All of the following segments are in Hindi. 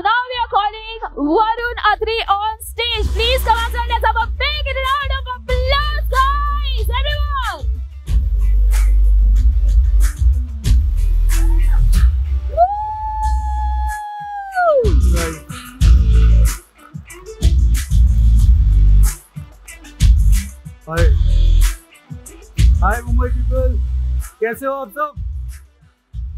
now we are calling Varun Atri on stage. Please come on, let's have a big round of applause, guys, everyone. Hi hi Mumbai people, कैसे हो आप सब?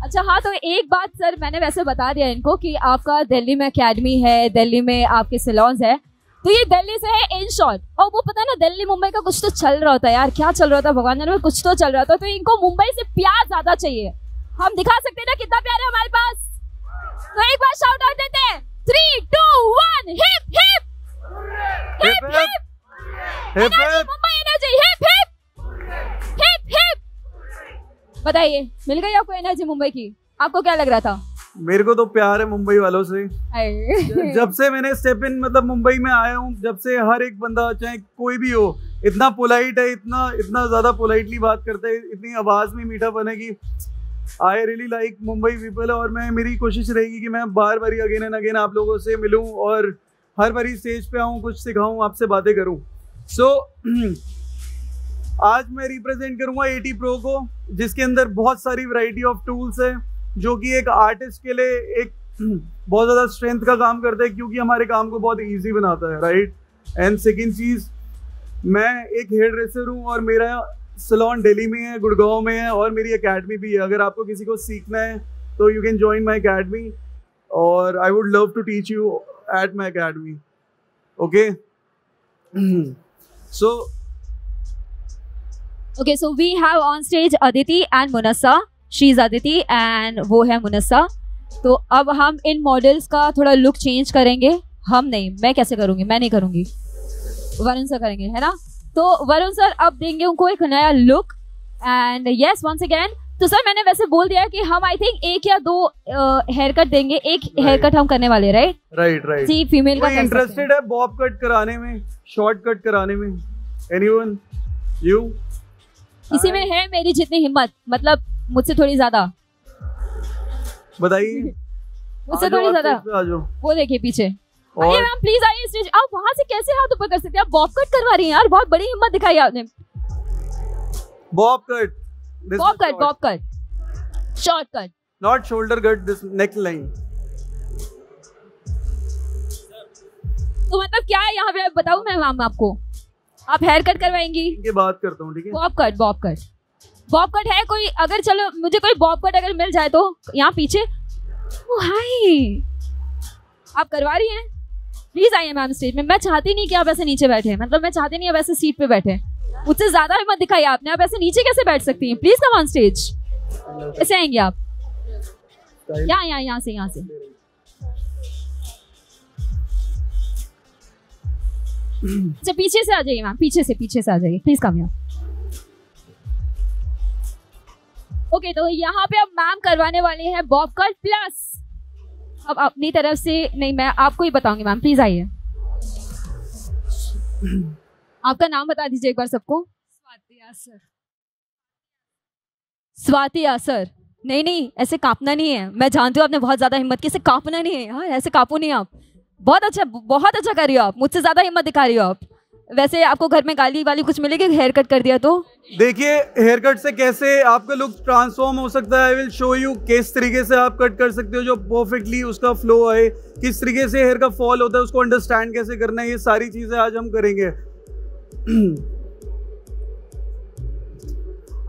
अच्छा हाँ, तो एक बात सर मैंने वैसे बता दिया इनको कि आपका दिल्ली में एकेडमी है, दिल्ली में आपके सैलून्स है, तो ये दिल्ली से है इन शॉर्ट। और वो पता है ना, दिल्ली मुंबई का कुछ तो चल रहा होता है यार, क्या चल रहा था भगवान जाने, कुछ तो चल रहा था। तो इनको मुंबई से प्यार ज्यादा चाहिए। हम दिखा सकते हैं ना कितना प्यार है हमारे पास? तो एक बार शाउट आउट देते हैं, 3, 2, 1, hip hip hip hip hip, Mumbai energy, hip hip hip hip. बताइए, मिल गई आपको एनर्जी मुंबई की? आपको क्या लग रहा था? मेरे को तो प्यार है मुंबई वालों से। जब से मैंने स्टेप इन मतलब मुंबई में आया हूँ, जब से हर एक बंदा चाहे कोई भी हो इतना पोलाइट है, इतना ज्यादा पोलाइटली बात करता है, इतनी आवाज में मीठापन है कि I really like Mumbai people. और मेरी कोशिश रहेगी कि मैं बार बार अगेन एंड अगेन आप लोगों से मिलूं और हर बारी स्टेज पे आऊँ, कुछ सिखाऊं, आपसे बातें करूं। सो आज मैं रिप्रेजेंट करूंगा AT Pro को, जिसके अंदर बहुत सारी वैरायटी ऑफ टूल्स है, जो कि एक आर्टिस्ट के लिए एक बहुत ज़्यादा स्ट्रेंथ का काम करता है, क्योंकि हमारे काम को बहुत इजी बनाता है, राइट। एंड सेकेंड चीज़, मैं एक हेयर ड्रेसर हूँ और मेरा सैलून दिल्ली में है, गुड़गांव में है, और मेरी एकेडमी भी है। अगर आपको किसी को सीखना है तो you can join my academy, और I would love to teach you at my academy, okay. Okay, so we have on stage Aditi and Munassa. She is Aditi and वो है मुनस्सा। तो अब हम इन मॉडल्स का थोड़ा लुक चेंज करेंगे। हम नहीं, मैं कैसे करूँगी? मैं नहीं करूँगी, वरुण सर करेंगे, है ना। तो वरुण सर अब देंगे उनको एक नया look. And yes, once again, तो सर मैंने वैसे बोल दिया कि हम आई थिंक 1 या 2 हेयर कट देंगे। एक हेयर कट हम करने वाले, राइट? राइट। जी, फीमेल का इंटरेस्टेड है बॉब कट कराने में, शॉर्ट कट कराने में? एनीवन? यू? इसी में है मेरी जितनी हिम्मत, मतलब मुझसे थोड़ी ज्यादा। बताइए। मुझसे थोड़ी ज्यादा। वो देखिए पीछे। आइए मैम, प्लीज आइए स्टेज। आप वहां से कैसे हाथ ऊपर कर सकते हैं? आप बॉब कट करवा रही हैं यार, बहुत बड़ी हिम्मत दिखाई आपने। Bob cut, Bob cut, short cut, not shoulder cut, this neck line. तो मतलब क्या है यहाँ पे, बताऊं मैं मैम आपको? आप हेयर कट करवाएंगी? ये बात करता हूँ, ठीक है। बॉब कट है कोई? अगर चलो मुझे कोई बॉब कट अगर मिल जाए तो यहाँ पीछे। ओ हाय, आप करवा रही हैं? प्लीज आइए मैम स्टेज में। मैं चाहती नहीं कि आप ऐसे नीचे बैठे, मतलब मैं चाहती नहीं आप ऐसे सीट पे बैठे। मुझसे ज्यादा हिम्मत दिखाई आपने, आप ऐसे नीचे कैसे बैठ सकती हैं? Please come on stage. कैसे आएंगे आप? यहाँ से। अच्छा, पीछे से आ जाइए मैम, पीछे से आ जाइए प्लीज, कम यहाँ। ओके, तो यहाँ पे अब मैम करवाने वाले हैं बॉब कट प्लस। अब अपनी तरफ से नहीं, मैं आपको ही बताऊंगी मैम, प्लीज आइए। आपका नाम बता दीजिए एक बार सबको। स्वाति आसर। नहीं, ऐसे कांपना नहीं है। मैं जानती हूँ आपने बहुत ज्यादा हिम्मत की, ऐसे कांपना नहीं है यार, ऐसे कांपो नहीं आप। बहुत अच्छा कर रही हो आप, मुझसे ज्यादा हिम्मत दिखा रही हो आप। वैसे आपको घर में गाली वाली कुछ मिलेगी हेयर कट कर दिया तो? देखिए, हेयर कट से कैसे आपका लुक ट्रांसफॉर्म हो सकता है, आई विल शो यू किस तरीके से आप कट कर सकते हो जो परफेक्टली उसका फ्लो आए, किस तरीके से हेयर का फॉल होता है उसको अंडरस्टैंड कैसे करना है, ये सारी चीजें आज हम करेंगे।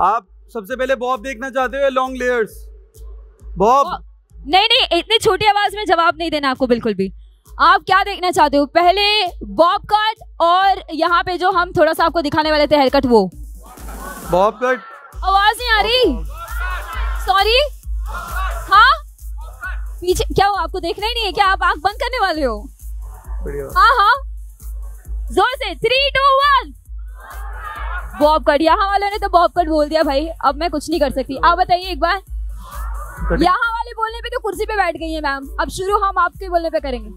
आप सबसे पहले बॉब देखना चाहते हो, लॉन्ग लेयर्स? बॉब नहीं, इतनी छोटी आवाज में जवाब नहीं देना आपको बिल्कुल भी। आप क्या देखना चाहते हो? पहले बॉब कट, और यहाँ पे जो हम थोड़ा सा आपको दिखाने वाले थे हेयर कट, वो बॉब कट। आवाज नहीं आ रही, सॉरी। हाँ, पीछे क्या हो? आपको देखना ही नहीं है क्या? आप आंख बंद करने वाले हो? हाँ, जोर से 3, 2, 1 बॉब कट। यहाँ वालों ने तो बॉब कट बोल दिया भाई, अब मैं कुछ नहीं कर सकती। आप बताइए एक बार। यहाँ वाले बोलने पे तो कुर्सी पे बैठ गई है मैम, अब शुरू हम आपके बोलने पे करेंगे।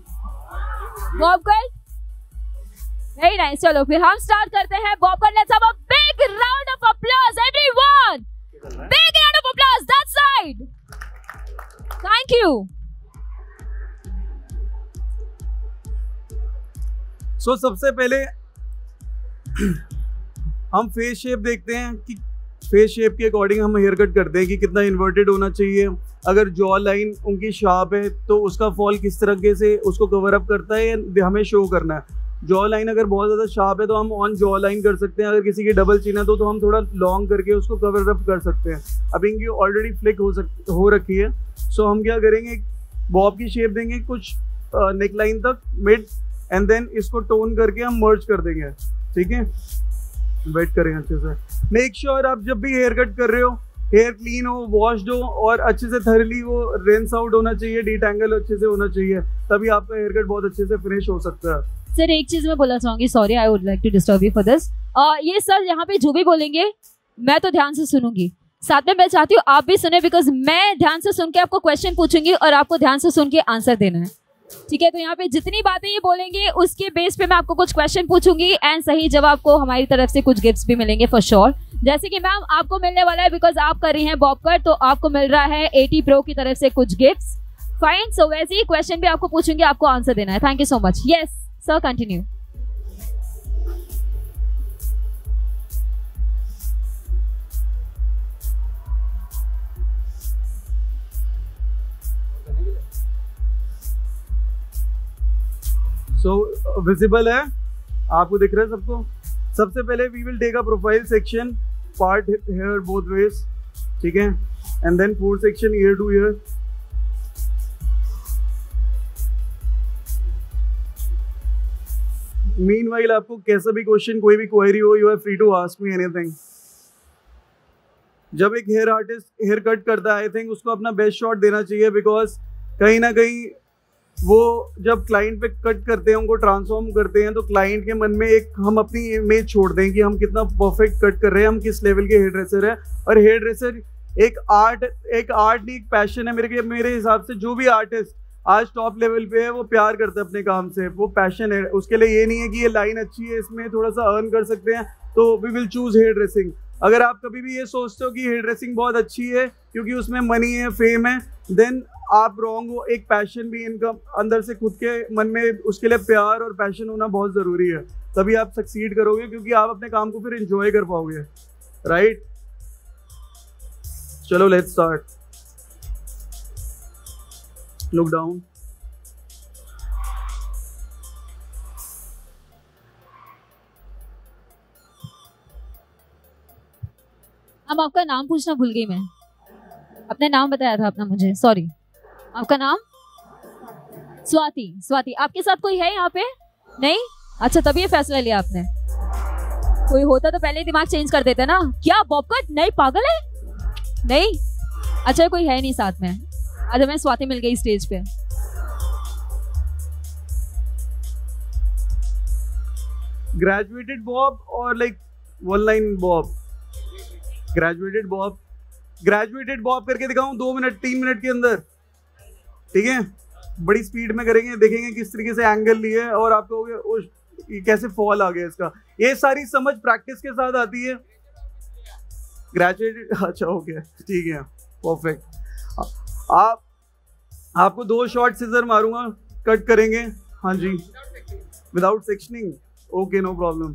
Bob cut, very nice. चलो फिर हम स्टार्ट करते हैं bob cut. Let's have a big round of applause everyone, big round of applause that side. Thank you. So सबसे पहले हम फेस शेप देखते हैं कि फेस शेप के अकॉर्डिंग हम हेयर कट करते हैं कि कितना इन्वर्टेड होना चाहिए। अगर जॉ लाइन उनकी शार्प है तो उसका फॉल किस तरीके से उसको कवर अप करता है या हमें शो करना है। जॉ लाइन अगर बहुत ज़्यादा शार्प है तो हम ऑन जॉ लाइन कर सकते हैं। अगर किसी की डबल चिन है तो हम थोड़ा लॉन्ग करके उसको कवर अप कर सकते हैं। अब इनकी ऑलरेडी फ्लिक हो रखी है, सो हम क्या करेंगे, बॉब की शेप देंगे कुछ नेक लाइन तक मिड, एंड देन इसको टोन करके हम मर्ज कर देंगे। ठीक है, वेट करें अच्छे से। मेक श्योर आप जब भी हेयर कट कर रहे हो हेयर क्लीन हो, वॉश्ड हो और अच्छे से थरली वो रिंस आउट होना चाहिए, डिटैंगल अच्छे से होना चाहिए, तभी आपका हेयर कट बहुत अच्छे से फिनिश हो सकता है। सर एक चीज मैं बोलना चाहूंगी, sorry I would like to disturb you for this. ये सर यहाँ पे जो भी बोलेंगे मैं तो ध्यान से सुनूंगी, साथ में मैं चाहती हूँ आप भी सुने, बिकॉज मैं ध्यान से सुन के आपको क्वेश्चन पूछूंगी और आपको ध्यान से सुन के आंसर देना है। ठीक है, तो यहाँ पे जितनी बातें ये बोलेंगे उसके बेस पे मैं आपको कुछ क्वेश्चन पूछूंगी एंड सही जवाब को हमारी तरफ से कुछ गिफ्ट्स भी मिलेंगे फॉर श्योर। जैसे कि मैम आपको मिलने वाला है, बिकॉज आप कर रही हैं बॉब कट, तो आपको मिल रहा है 80 प्रो की तरफ से कुछ गिफ्ट्स। फाइन, सो वैसे ही क्वेश्चन भी आपको पूछूंगी, आपको आंसर देना है। Thank you so much. Yes sir, continue. So visible है, आपको दिख रहा है सबको। सबसे पहले we will take a profile section, part hair both ways, ठीक है, and then 4 section year to year. Meanwhile आपको कैसा भी क्वेश्चन, कोई भी क्वेरी हो, you are free to ask me anything. जब एक हेयर आर्टिस्ट हेयर कट करता है, आई थिंक उसको अपना बेस्ट शॉट देना चाहिए, बिकॉज कहीं ना कहीं वो जब क्लाइंट पे कट करते हैं, उनको ट्रांसफॉर्म करते हैं, तो क्लाइंट के मन में एक हम अपनी इमेज छोड़ दें कि हम कितना परफेक्ट कट कर रहे हैं, हम किस लेवल के हेयर ड्रेसर है। और हेयर ड्रेसर एक आर्ट नहीं, एक पैशन है। मेरे हिसाब से जो भी आर्टिस्ट आज टॉप लेवल पे है वो प्यार करता है अपने काम से, वो पैशन है उसके लिए। ये नहीं है कि ये लाइन अच्छी है, इसमें थोड़ा सा अर्न कर सकते हैं, तो we will choose hair dressing. अगर आप कभी भी ये सोचते हो कि हेयर ड्रेसिंग बहुत अच्छी है क्योंकि उसमें मनी है, फेम है, देन आप रॉन्ग हो। एक पैशन भी इनका अंदर से खुद के मन में, उसके लिए प्यार और पैशन होना बहुत ज़रूरी है, तभी आप सक्सीड करोगे, क्योंकि आप अपने काम को फिर एंजॉय कर पाओगे। राइट, चलो लेट्स स्टार्ट। Look down. अब आपका नाम पूछना भूल गई मैं, अपना नाम बताया था अपना मुझे, सॉरी। आपका नाम? स्वाति। स्वाति, आपके साथ कोई है यहाँ पे? नहीं? अच्छा, तभी ये फैसला लिया आपने। कोई होता तो पहले ही दिमाग चेंज कर देते ना। क्या बॉब कट? नहीं, पागल है? नहीं? अच्छा, कोई है नहीं साथ में। अच्छा, मैं स्वाति मिल गई स्टेज पे। ग्रेजुएटेड बॉब और like one line Bob? Graduated Bob. Graduated Bob करके दिखाऊं 2 मिनट 3 मिनट के अंदर? ठीक है, बड़ी स्पीड में करेंगे, देखेंगे किस तरीके से एंगल लिए और आप कहोगे कैसे फॉल आ गया इसका। ये सारी समझ प्रैक्टिस के साथ आती है। ग्रेजुएटेड, अच्छा ओके, ठीक है, परफेक्ट। आपको 2 शॉट सिजर मारूंगा, कट करेंगे। हाँ जी, without sectioning, okay, no problem.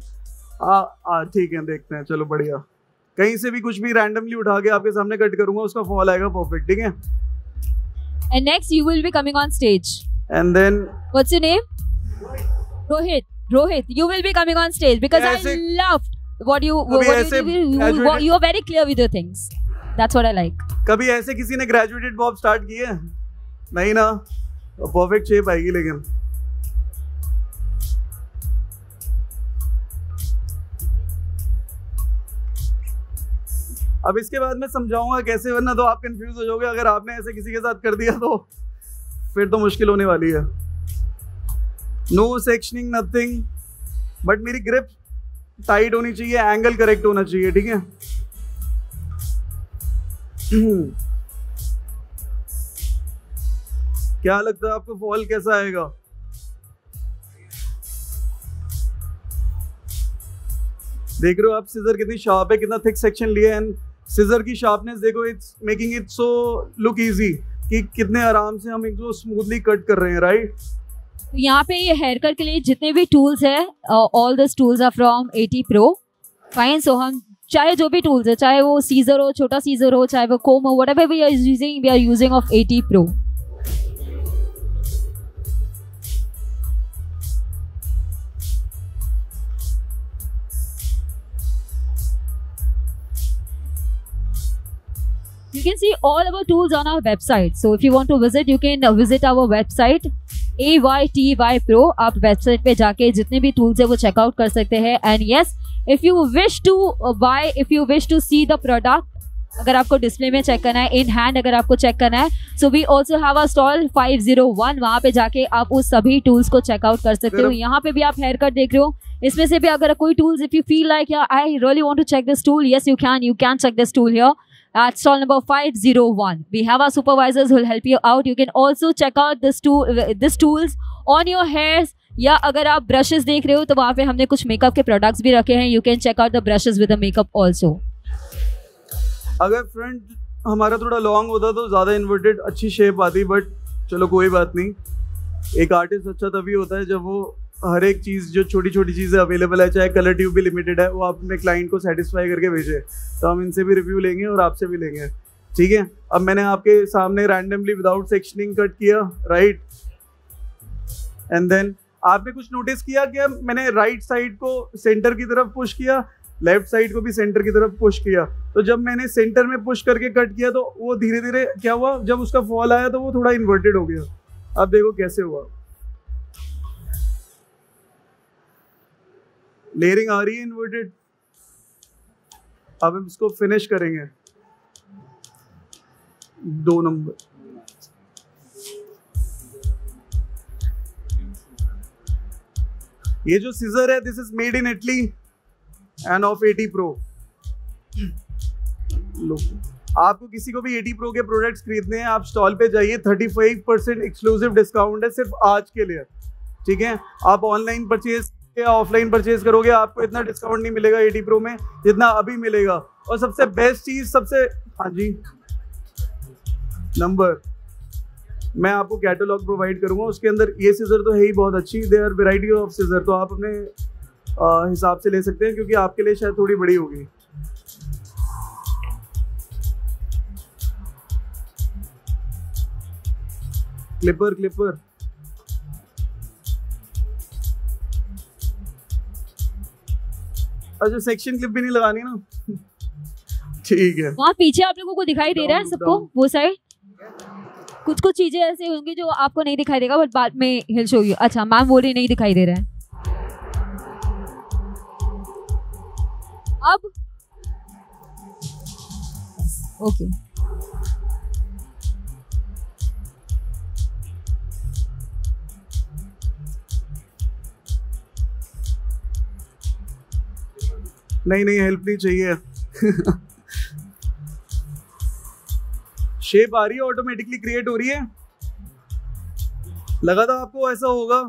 ठीक है, देखते हैं, चलो बढ़िया। कहीं से भी कुछ भी रैंडमली उठा के आपके सामने कट करूंगा, उसका फॉल आएगा परफेक्ट, ठीक है। And next you will be coming on stage. And then what's your name? Rohit. Rohit, you will be coming on stage because I loved what you are very clear with your things. That's what I like. कभी ऐसे किसी ने ग्रेजुएटेड बॉब स्टार्ट किया है? नहीं ना, परफेक्ट शेप आएगी। लेकिन अब इसके बाद मैं समझाऊंगा कैसे, वरना तो आप कंफ्यूज हो जाओगे। अगर आपने ऐसे किसी के साथ कर दिया तो फिर तो मुश्किल होने वाली है। नो सेक्शनिंग, नथिंग, बट मेरी ग्रिप टाइट होनी चाहिए, एंगल करेक्ट होना चाहिए, ठीक है। क्या लगता है आपको फॉल कैसा आएगा? देख रहे हो आप सिजर कितनी शार्प है, कितना थिक सेक्शन लिया है, एंड सिजर की शार्पनेस देखो, it's making it so look easy कि कितने आराम से हम इनको स्मूथली कट कर रहे हैं। राइट, यहाँ पे ये हेयर कट के लिए जितने भी टूल्स है, all this tools are from 80 Pro. Fine. So हम चाहे जो भी टूल्स है, चाहे वो सीजर हो, छोटा सीजर हो, चाहे वो कोम हो, whatever we are using of 80 Pro. You can see all our tools on our website. So if you want to visit, you can visit our website AYTY Pro. आप वेबसाइट पे जाके जितने भी टूल्स है वो चेकआउट कर सकते हैं. And yes, if you wish to buy, if you wish to see the product, अगर आपको डिस्प्ले में चेक करना है, इन हैंड अगर आपको चेक करना है, so we also have a stall 501. वहाँ पे जाके आप उस सभी टूल्स को चेकआउट कर सकते हो. यहाँ पे भी आप हेयर कट देख रहे हो, इसमें से भी अगर कोई tools, if you feel like I really want to check this tool, yes you can check this tool here at stall number 501. We have our supervisors who will help you out. You can also check out this tools on your hairs. या अगर आप ब्रशेस देख रहे हो तो वहाँ पे हमने कुछ मेकअप के प्रोडक्ट्स भी रखे हैं. You can check out the brushes with the makeup also. अगर फ्रंट हमारा थोड़ा लॉन्ग होता तो ज़्यादा इन्वर्टेड अच्छी शेप आती, बट चलो कोई बात नहीं. एक आर्टिस्ट अच्छा तभी होता है जब वो हर एक चीज़, जो छोटी छोटी चीज़ें अवेलेबल है, चाहे कलर ट्यूब भी लिमिटेड है, वो आप अपने क्लाइंट को सेटिस्फाई करके भेजे. तो हम इनसे भी रिव्यू लेंगे और आपसे भी लेंगे. ठीक है. अब मैंने आपके सामने रैंडमली विदाउट सेक्शनिंग कट किया, राइट. एंड देन आपने कुछ नोटिस किया कि मैंने राइट साइड को सेंटर की तरफ पुश किया, लेफ्ट साइड को भी सेंटर की तरफ पुश किया. तो जब मैंने सेंटर में पुश करके कट किया तो वो धीरे धीरे क्या हुआ, जब उसका फॉल आया तो वो थोड़ा इन्वर्टेड हो गया. अब देखो कैसे हुआ. लेयरिंग आ रही है इन्वर्टेड. अब हम इसको फिनिश करेंगे 2 नंबर. ये जो सीजर है, this is made in Italy end of 80 Pro. लो, आपको किसी को भी 80 Pro के प्रोडक्ट्स खरीदने हैं, आप स्टॉल पे जाइए. 35% एक्सक्लूसिव डिस्काउंट है सिर्फ आज के लिए. ठीक है. आप ऑनलाइन परचेज या ऑफलाइन परचेज करोगे, आपको इतना डिस्काउंट नहीं मिलेगा 80 Pro में जितना अभी मिलेगा. और सबसे बेस्ट चीज, सबसे, हाँ जी, नंबर मैं आपको कैटलॉग प्रोवाइड करूंगा. उसके अंदर ये सीजर तो है ही बहुत अच्छी. They are variety of scissor, तो आप अपने हिसाब से ले सकते हैं, क्योंकि आपके लिए शायद थोड़ी बड़ी होगी. क्लिपर अच्छा, सेक्शन क्लिप भी नहीं लगानी ना. ठीक है. वहाँ पीछे आप लोगों को दिखाई दे रहा है सबको, वो साइड कुछ चीजें ऐसे होंगी जो आपको नहीं दिखाई देगा, बट बाद में हिल शो यू. अच्छा, मैम बोल रही नहीं दिखाई दे रहा है. अब ओके. नहीं हेल्प नहीं चाहिए. शेप आ रही है, ऑटोमेटिकली क्रिएट हो रही है. लगा था आपको ऐसा होगा.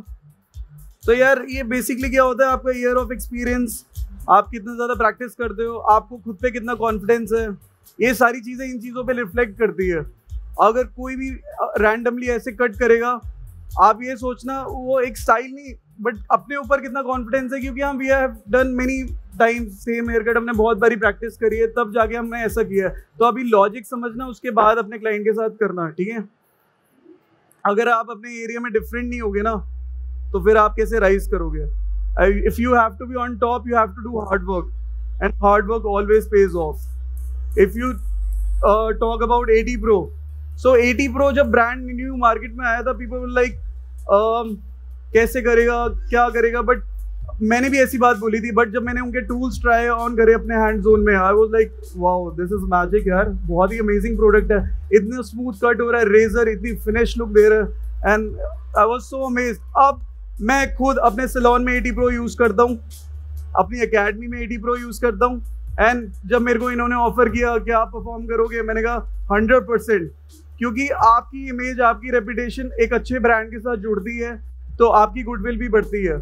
तो यार ये बेसिकली क्या होता है, आपका ईयर ऑफ एक्सपीरियंस, आप कितना ज़्यादा प्रैक्टिस करते हो, आपको खुद पे कितना कॉन्फिडेंस है, ये सारी चीज़ें इन चीज़ों पे रिफ्लेक्ट करती है. अगर कोई भी रैंडमली ऐसे कट करेगा, आप ये सोचना वो एक स्टाइल नहीं, बट अपने ऊपर कितना कॉन्फिडेंस है, क्योंकि हम we have done many times same hair cut, हमने बहुत बारी प्रैक्टिस करी है, तब जाके हमने ऐसा किया है. तो अभी लॉजिक समझना, उसके बाद अपने क्लाइंट के साथ करना. ठीक है. अगर आप अपने एरिया में डिफरेंट नहीं होगे ना, तो फिर आप कैसे राइज करोगे. If you have to be on top, you have to do hard work, and hard work always pays off. If you talk about 80 Pro, so 80 Pro जब ब्रांड न्यू मार्केट में आया था, पीपल लाइक कैसे करेगा, क्या करेगा, बट मैंने भी ऐसी बात बोली थी. बट जब मैंने उनके टूल्स ट्राई ऑन करे अपने हैंड जोन में, I was like wow, this is magic यार. बहुत ही अमेजिंग प्रोडक्ट है. इतना स्मूथ कट हो रहा है, रेजर इतनी फिनिश लुक दे रहा है, and I was so amazed. अब मैं खुद अपने सैलून में 80 Pro यूज़ करता हूँ, अपनी एकेडमी में 80 Pro यूज़ करता हूँ. एंड जब मेरे को इन्होंने ऑफर किया कि आप परफॉर्म करोगे, मैंने कहा 100%, क्योंकि आपकी इमेज, आपकी रेपुटेशन एक अच्छे ब्रांड के साथ जुड़ती है, तो आपकी गुडविल भी बढ़ती है.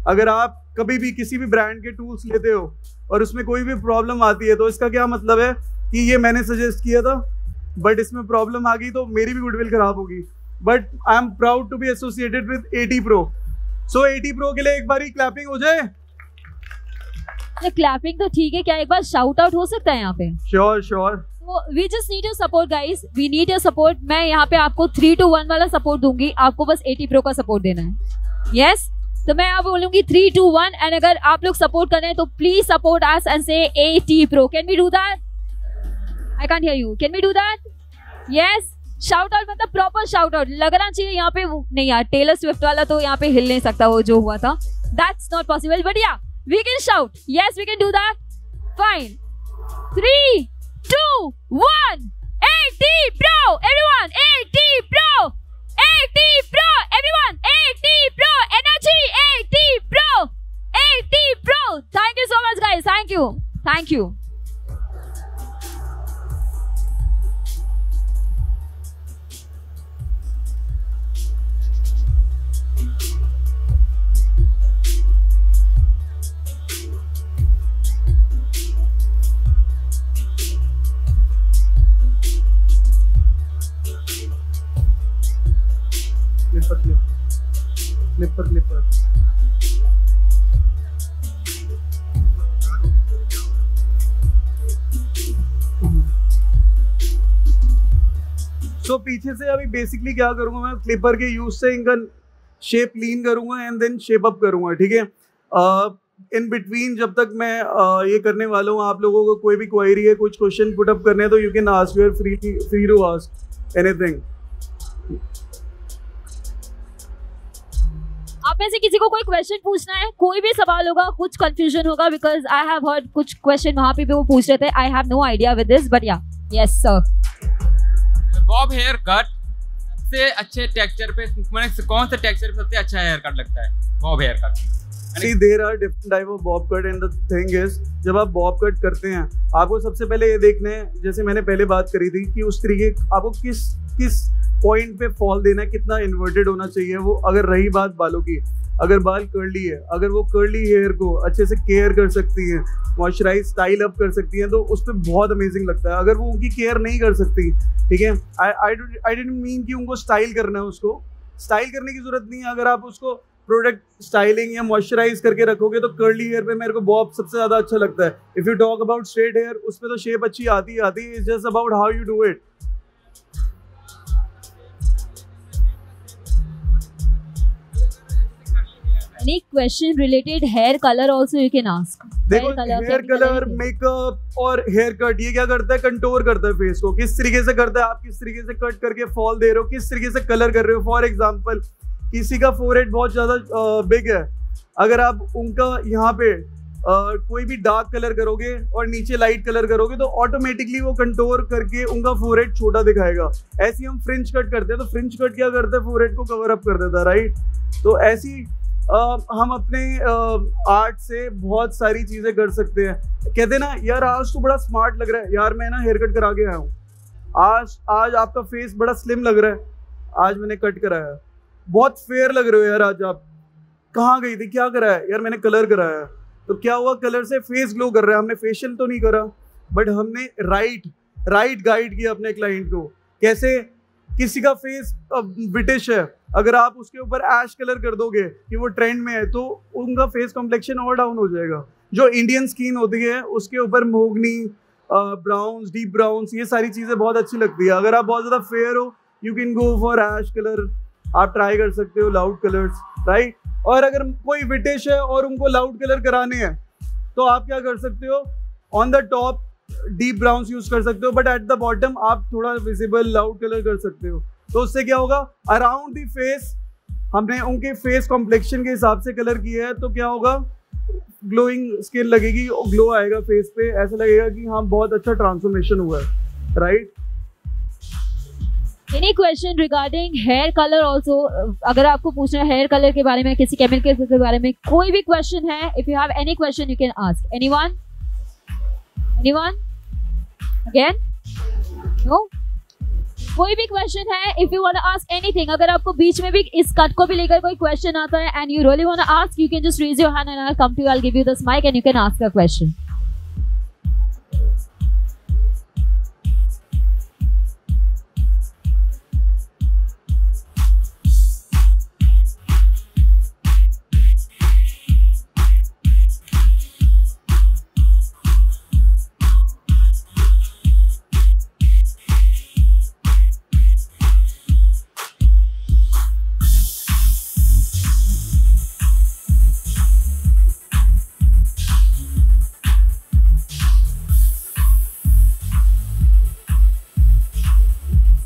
अगर आप कभी भी किसी भी ब्रांड के टूल्स लेते हो और उसमें कोई भी प्रॉब्लम आती है, तो इसका क्या मतलब है कि ये मैंने सजेस्ट किया था, बट इसमें प्रॉब्लम आ गई तो मेरी भी गुडविल खराब होगी. but I'm proud to be associated with AT Pro. So AT Pro के लिए एक बारी clapping हो जाए? क्लैपिंग तो ठीक है, क्या एक बार शाउट आउट हो सकता है यहाँ पे? Sure, sure. So we just need your support guys. We need your support. मैं यहाँ पे आपको 3-2-1 वाला सपोर्ट दूंगी, आपको बस AT Pro का सपोर्ट देना है. Yes? तो मैं यहाँ बोलूंगी 3-2-1 एंड अगर आप लोग सपोर्ट कर रहे हैं तो प्लीज सपोर्ट अस एंड से AT Pro. Can we do that? I can't hear you. Can we do that? Yes? Shout out मतलब प्रॉपर शाउट आउट लगना चाहिए यहाँ पे. नहीं यार, टेलर स्विफ्ट वाला तो यहाँ पे हिल नहीं सकता, वो जो हुआ था. That's not possible. But yeah, we can shout. Yes, we can do that. Fine. 3, 2, 1. AT Pro, everyone. AT Pro. AT Pro, everyone. AT Pro. Energy. AT Pro. AT Pro. Thank you so much, guys. Thank you. Thank you. Clipper so पीछे से अभी बेसिकली क्या करूंगा मैं, क्लिपर के यूज से इनका शेप लीन करूंगा एंड देन शेप अप करूंगा. ठीक है, इन बिटवीन जब तक मैं ये करने वाला हूँ, आप लोगों को कोई भी क्वेरी है, कुछ क्वेश्चन पुट अप करने हैं तो you can ask, you are free to ask anything. आप में से किसी को कोई क्वेश्चन पूछना है, कोई भी सवाल होगा, कुछ कंफ्यूजन होगा, बिकॉज आई हैव हर्ड कुछ क्वेश्चन वहां पे भी वो पूछ रहे थे. I have no idea with this, but yeah yes sir. Bob hair cut सबसे अच्छे टेक्सचर पे, मैंने कौन सा टेक्सचर पे सबसे अच्छा हेयर कट लगता है? Bob hair cut. See, there are different type of bob cut and the thing is, जब आप bob cut करते हैं आपको सबसे पहले ये देखना है, जैसे मैंने पहले बात करी थी कि उस तरीके आपको किस पॉइंट पे फॉल देना है, कितना इन्वर्टेड होना चाहिए वो. अगर रही बात बालों की, अगर बाल कर्ली है, अगर वो कर्ली हेयर को अच्छे से केयर कर सकती है, मॉइस्चराइज स्टाइल अप कर सकती है, तो उस पर बहुत अमेजिंग लगता है. अगर वो उनकी केयर नहीं कर सकती, ठीक है, आई डिडंट मीन कि उनको स्टाइल करना है, उसको स्टाइल करने की जरूरत नहीं है. अगर आप उसको प्रोडक्ट स्टाइलिंग या मॉइस्चराइज करके रखोगे तो कर्ली हेयर पे मेरे को बॉब सबसे ज़्यादा अच्छा लगता है. If you talk about straight hair, उसमें तो शेप अच्छी आती है, it's just about how you do it. Any question related hair color also you can ask. देखो, हेयर कलर, मेकअप और हेयर कट, ये क्या करता है, कंटोर करता है फेस को. किस तरीके से करता है, आप किस तरीके से कट करके फॉल दे रहे हो, किस तरीके से कलर कर रहे हो. फॉर एग्जांपल, किसी का फोरहेड बहुत ज़्यादा बिग है, अगर आप उनका यहाँ पे कोई भी डार्क कलर करोगे और नीचे लाइट कलर करोगे तो ऑटोमेटिकली वो कंटोर करके उनका फोरहेड छोटा दिखाएगा. ऐसे हम फ्रिंज कट करते हैं, तो फ्रिंज कट क्या करता है, फोरहेड को कवर अप कर देता है, राइट. तो ऐसी हम अपने आर्ट से बहुत सारी चीज़ें कर सकते हैं. कहते हैं ना यार, आज तो बड़ा स्मार्ट लग रहा है यार, मैं ना हेयर कट करा के आया हूँ, आज आपका फेस बड़ा स्लिम लग रहा है, आज मैंने कट कराया, बहुत फेयर लग रहे हो यार, आज आप कहाँ गई थी, क्या करा है यार, मैंने कलर कराया. तो क्या हुआ, कलर से फेस ग्लो कर रहा है. हमने फेशियल तो नहीं करा, बट हमने राइट गाइड किया अपने क्लाइंट को. कैसे, किसी का फेस ब्रिटिश है, अगर आप उसके ऊपर ऐश कलर कर दोगे कि वो ट्रेंड में है, तो उनका फेस कॉम्प्लेक्शन और डाउन हो जाएगा. जो इंडियन स्किन होती है उसके ऊपर मोगनी, ब्राउन्स, डीप ब्राउन्स, ये सारी चीज़ें बहुत अच्छी लगती है. अगर आप बहुत ज़्यादा फेयर हो, you can go for ash colour, आप ट्राई कर सकते हो लाउड कलर्स, राइट. और अगर कोई ब्रिटिश है और उनको लाउड कलर कराने हैं तो आप क्या कर सकते हो, on the top deep browns use कर सकते हो, बट एट द बॉटम आप थोड़ा विजिबल लाउड कलर कर सकते हो. तो उससे क्या होगा, अराउंड द फेस हमने उनके फेस कॉम्प्लेक्शन के हिसाब से कलर किया है, तो क्या होगा, ग्लोइंग स्किन लगेगी और ग्लो आएगा फेस पे, ऐसा लगेगा कि हाँ बहुत अच्छा ट्रांसफॉर्मेशन हुआ है, right. Any question regarding hair color also? अगर आपको पूछना है हेयर कलर के बारे में, किसी केमिकल के बारे में, कोई भी क्वेश्चन है, if you have any question you can ask. Anyone? Again? No? कोई भी क्वेश्चन है, if you want to ask anything, अगर आपको बीच में भी इस कट को भी लेकर कोई क्वेश्चन आता है and you really want to ask, you can just raise your hand and I'll come to you, I'll give you this mic and you can ask a question.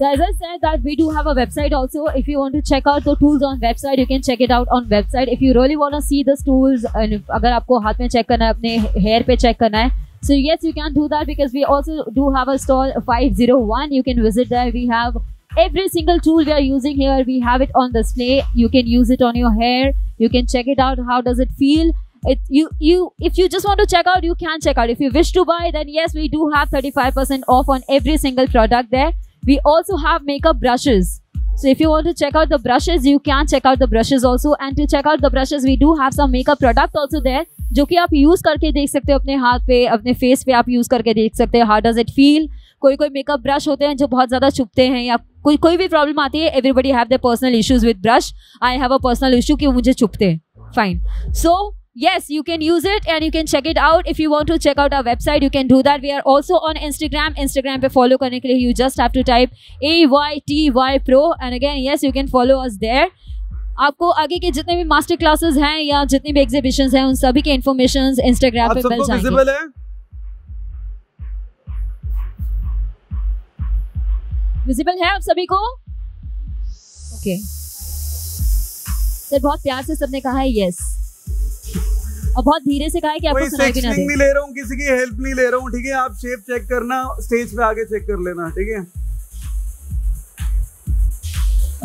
So as I said that we do have a website also. If you want to check out the tools on website, you can check it out on website. If you really want to see the tools, and अगर आपको हाथ में check करना है, अपने hair पे check करना है, so yes, you can do that because we also do have a stall 501. You can visit there. We have every single tool we are using here. We have it on display. You can use it on your hair. You can check it out. How does it feel? If you just want to check out, you can check out. If you wish to buy, then yes, we do have 35% off on every single product there. We also have makeup brushes. So if you want to check out the brushes, you can check out the brushes also. And to check out the brushes, we do have some makeup product also there, जो कि आप यूज करके देख सकते हो अपने हाथ पे, अपने फेस पे आप यूज करके देख सकते हो. How does it feel? कोई मेकअप ब्रश होते हैं जो बहुत ज़्यादा चुभते हैं या कोई भी प्रॉब्लम आती है. Everybody have their personal issues with brush. I have a personal issue कि मुझे चुभते हैं. Fine. So yes, you can use it and you can check it out. If you want to check out our website, you can do that. We are also on Instagram. Instagram पे follow करने के लिए you just have to type AYTY Pro and again yes, you can follow us there. आपको आगे के जितने भी मास्टर क्लासेस हैं या जितनी भी एग्जीबिशंस हैं, उन सभी के इन्फॉर्मेशन Instagram पे मिल जाएंगे. विजिबल है? विजिबल है आप सभी को? ओके. सर बहुत प्यार से सबने कहा है yes. और बहुत धीरे से कहा है कि आपको सुनाई भी ना दे. नहीं ले रहा हूँ, किसी की हेल्प नहीं ले रहा हूँ, ठीक है. आप शेप चेक करना, स्टेज पे आके चेक कर लेना, ठीक है.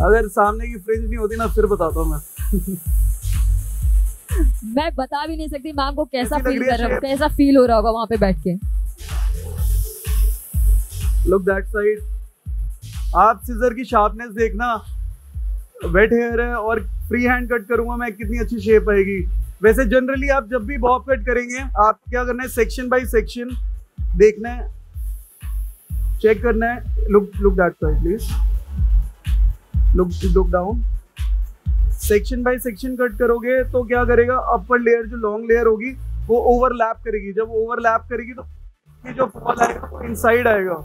अगर सामने की फ्रिंज नहीं होती ना फिर बताता हूँ मैं. मैं बता भी नहीं सकती मैम को कैसा फील कर रहा हूँ, कैसा फील हो रहा होगा वहाँ पे बैठ के. Look that side. आप सिजर की शार्पनेस देखना. वेट हेयर है और फ्री हैंड कट करूंगा मैं, कितनी अच्छी शेप आएगी. वैसे जनरली आप जब भी बॉब कट करेंगे, आप क्या करना है, सेक्शन बाय सेक्शन देखना है, चेक करना है. Look that side please. Look down. Section by section cut करोगे तो क्या करेगा, अपर लेयर जो लॉन्ग लेयर होगी वो ओवरलैप करेगी. जब ओवरलैप करेगी तो ये जो फॉल आएगा वो इनसाइड आएगा.